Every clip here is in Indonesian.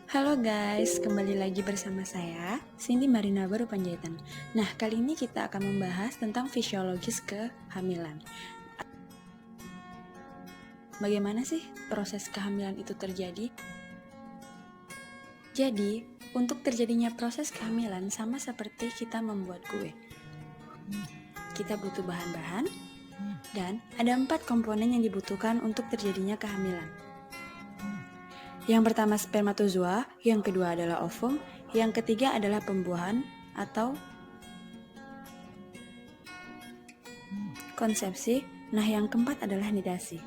Halo guys, kembali lagi bersama saya, Cindy Marina Baru Panjaitan. Nah, kali ini kita akan membahas tentang fisiologis kehamilan. Bagaimana sih proses kehamilan itu terjadi? Jadi, untuk terjadinya proses kehamilan sama seperti kita membuat kue. Kita butuh bahan-bahan, dan ada 4 komponen yang dibutuhkan untuk terjadinya kehamilan. Yang pertama spermatozoa, yang kedua adalah ovum, yang ketiga adalah pembuahan atau konsepsi, nah yang keempat adalah nidasi.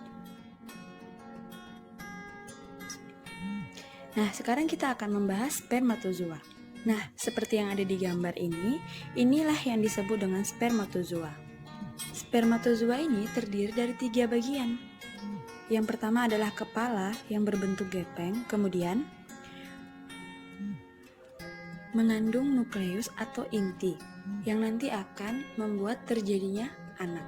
Nah, sekarang kita akan membahas spermatozoa. Nah, seperti yang ada di gambar ini, inilah yang disebut dengan spermatozoa. Spermatozoa ini terdiri dari 3 bagian. Yang pertama adalah kepala yang berbentuk gepeng, kemudian mengandung nukleus atau inti yang nanti akan membuat terjadinya anak.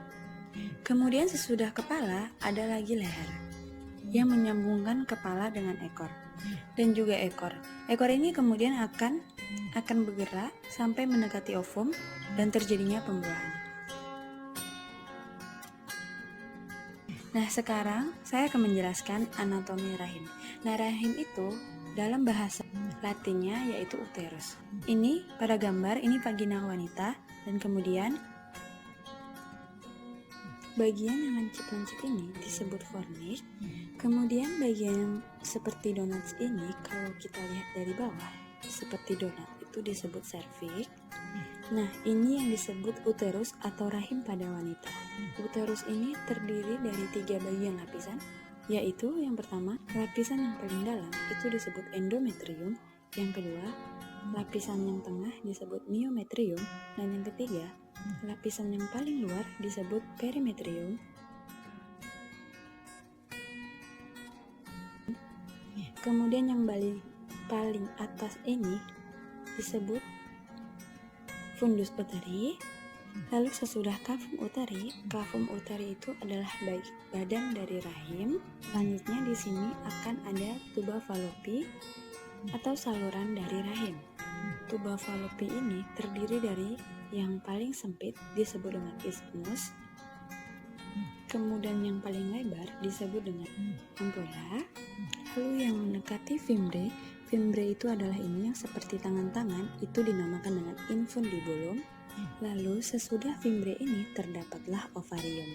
Kemudian sesudah kepala ada lagi leher yang menyambungkan kepala dengan ekor dan juga ekor. Ekor ini kemudian akan bergerak sampai mendekati ovum dan terjadinya pembuahan. Nah, sekarang saya akan menjelaskan anatomi rahim. Nah, rahim itu dalam bahasa Latinnya yaitu uterus. Ini pada gambar ini vagina wanita dan kemudian bagian yang lancip-lancip ini disebut fornix. Kemudian bagian yang seperti donat ini kalau kita lihat dari bawah seperti donat itu disebut cervix. Nah, ini yang disebut uterus atau rahim pada wanita. Uterus ini terdiri dari 3 bagian lapisan, yaitu yang pertama, lapisan yang paling dalam itu disebut endometrium, yang kedua, lapisan yang tengah disebut myometrium, dan yang ketiga, lapisan yang paling luar disebut perimetrium. Kemudian yang paling atas ini disebut fundus uteri. Lalu sesudah kafum uteri itu adalah badan dari rahim. Selanjutnya di sini akan ada tuba fallopi atau saluran dari rahim. Tuba fallopi ini terdiri dari yang paling sempit disebut dengan isthmus. Kemudian yang paling lebar disebut dengan ampula. Lalu yang mendekati fimbre itu adalah ini yang seperti tangan-tangan, itu dinamakan dengan infundibulum. Lalu sesudah fimbre ini terdapatlah ovarium.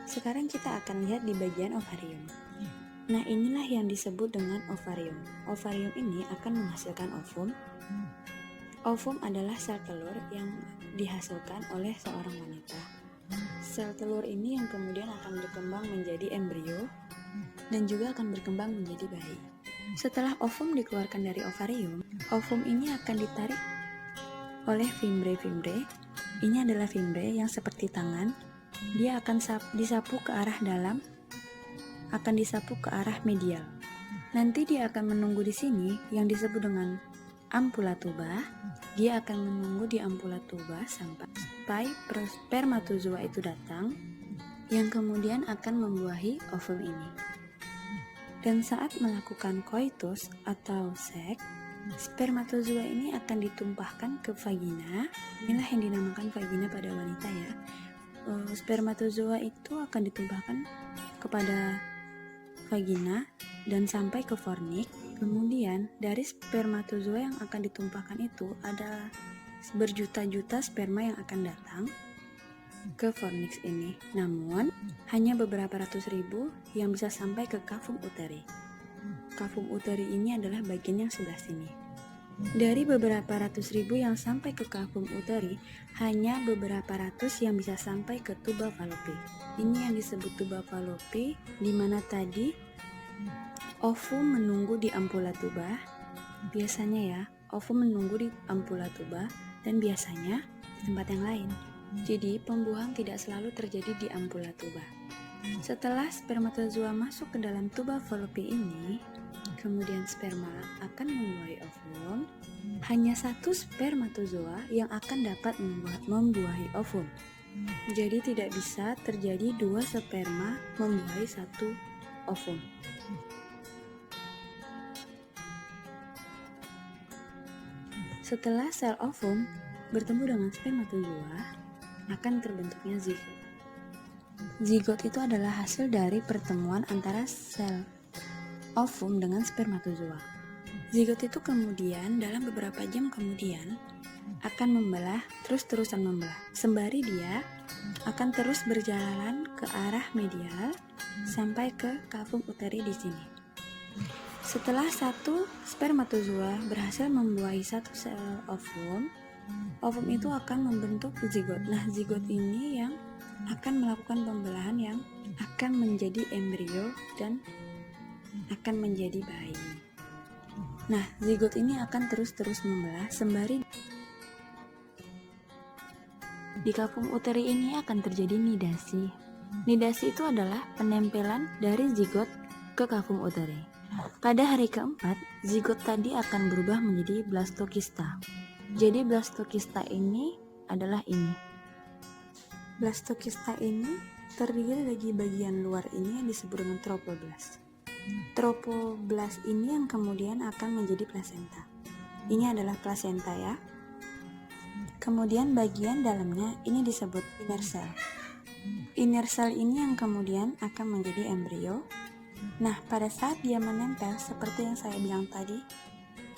Sekarang kita akan lihat di bagian ovarium. Nah, inilah yang disebut dengan ovarium. Ovarium ini akan menghasilkan ovum. Ovum adalah sel telur yang dihasilkan oleh seorang wanita. Sel telur ini yang kemudian akan berkembang menjadi embrio dan juga akan berkembang menjadi bayi. Setelah ovum dikeluarkan dari ovarium, ovum ini akan ditarik oleh fimbre-fimbre. Ini adalah fimbre yang seperti tangan. Dia akan disapu ke arah dalam, akan disapu ke arah medial. Nanti dia akan menunggu di sini yang disebut dengan ampula tuba. Dia akan menunggu di ampula tuba sampai spermatozoa itu datang yang kemudian akan membuahi ovum ini. Dan saat melakukan koitus atau seks, spermatozoa ini akan ditumpahkan ke vagina. Inilah yang dinamakan vagina pada wanita ya. Spermatozoa itu akan ditumpahkan kepada vagina dan sampai ke fornix. Kemudian dari spermatozoa yang akan ditumpahkan itu ada berjuta-juta sperma yang akan datang ke fornix ini. Namun hanya beberapa ratus ribu yang bisa sampai ke kafum uteri. Kafum uteri ini adalah bagian yang sebelah sini. Dari beberapa ratus ribu yang sampai ke kafum uteri, hanya beberapa ratus yang bisa sampai ke tuba fallopi. Ini yang disebut tuba fallopi, di mana tadi ovum menunggu di ampula tuba. Biasanya ya, ovum menunggu di ampula tuba dan biasanya di tempat yang lain. Jadi pembuahan tidak selalu terjadi di ampula tuba. Setelah spermatozoa masuk ke dalam tuba fallopi ini, kemudian sperma akan membuahi ovum. Hanya satu spermatozoa yang akan dapat membuahi ovum. Jadi tidak bisa terjadi 2 sperma membuahi 1 ovum. Setelah sel ovum bertemu dengan spermatozoa, akan terbentuknya zigot. Zigot itu adalah hasil dari pertemuan antara sel ovum dengan spermatozoa. Zigot itu kemudian dalam beberapa jam kemudian akan membelah, terus-terusan membelah. Sembari dia akan terus berjalan ke arah medial sampai ke kavum uteri di sini. Setelah 1 spermatozoa berhasil membuahi 1 sel ovum, ovum itu akan membentuk zigot. Nah, zigot ini yang akan melakukan pembelahan yang akan menjadi embrio dan akan menjadi bayi. Nah, zigot ini akan terus-terus membelah sembari di kavum uteri ini akan terjadi nidasi. Nidasi itu adalah penempelan dari zigot ke kavum uteri. Pada hari keempat, zigot tadi akan berubah menjadi blastokista. Jadi blastokista ini adalah ini. Blastokista ini terdiri dari bagian luar ini yang disebut dengan trofoblast. Trofoblast ini yang kemudian akan menjadi plasenta. Ini adalah plasenta ya. Kemudian bagian dalamnya ini disebut inner cell. Inner cell ini yang kemudian akan menjadi embrio. Nah, pada saat dia menempel seperti yang saya bilang tadi,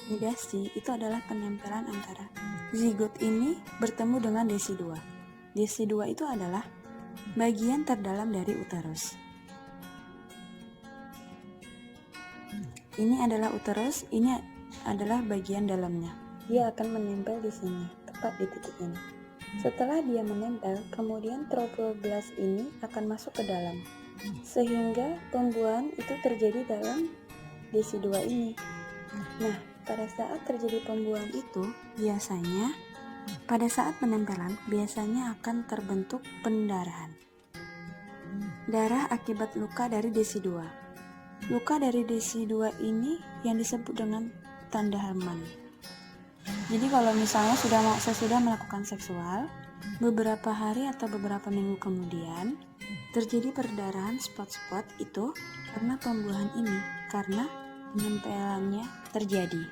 nidasi itu adalah penempelan antara zigot ini bertemu dengan desi2. Desi2 itu adalah bagian terdalam dari uterus. Ini adalah uterus, ini adalah bagian dalamnya. Dia akan menempel di sini, tepat di titik ini. Setelah dia menempel, kemudian trofoblast ini akan masuk ke dalam, sehingga pembuahan itu terjadi dalam desi2 ini. Nah, pada saat terjadi pembuahan itu, biasanya pada saat penempelan biasanya akan terbentuk pendarahan. Darah akibat luka dari desi2. Luka dari desi2 ini yang disebut dengan tanda Hermann. Jadi kalau misalnya sesudah melakukan seksual, beberapa hari atau beberapa minggu kemudian terjadi perdarahan spot-spot itu karena pembuahan ini, karena penempelannya terjadi.